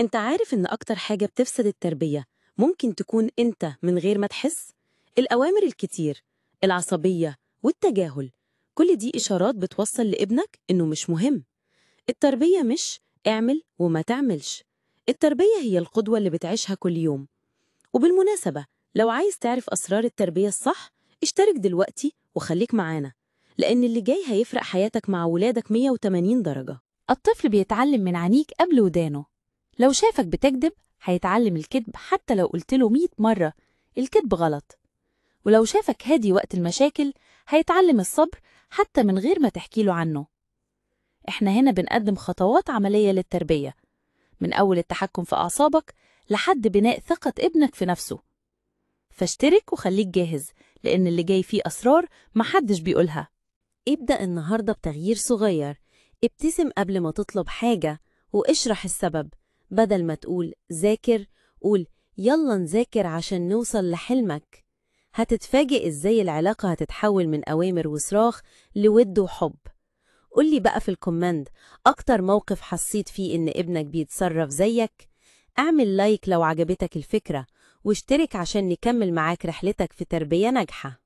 انت عارف ان اكتر حاجة بتفسد التربية ممكن تكون انت من غير ما تحس؟ الأوامر الكتير، العصبية والتجاهل، كل دي إشارات بتوصل لابنك انه مش مهم. التربية مش اعمل وما تعملش، التربية هي القدوة اللي بتعيشها كل يوم. وبالمناسبة، لو عايز تعرف أسرار التربية الصح، اشترك دلوقتي وخليك معانا، لأن اللي جاي هيفرق حياتك مع ولادك 180 درجة. الطفل بيتعلم من عينيك قبل ودانه. لو شافك بتكذب هيتعلم الكذب حتى لو قلتله 100 مرة الكذب غلط. ولو شافك هادي وقت المشاكل هيتعلم الصبر حتى من غير ما تحكيله عنه. احنا هنا بنقدم خطوات عملية للتربية، من أول التحكم في أعصابك لحد بناء ثقة ابنك في نفسه. فاشترك وخليك جاهز، لأن اللي جاي فيه أسرار محدش بيقولها. ابدأ النهاردة بتغيير صغير. ابتسم قبل ما تطلب حاجة واشرح السبب. بدل ما تقول ذاكر، قول يلا نذاكر عشان نوصل لحلمك. هتتفاجئ ازاي العلاقة هتتحول من أوامر وصراخ لود وحب. قولي بقى في الكومنت أكتر موقف حسيت فيه إن ابنك بيتصرف زيك. اعمل لايك لو عجبتك الفكرة، واشترك عشان نكمل معاك رحلتك في تربية ناجحة.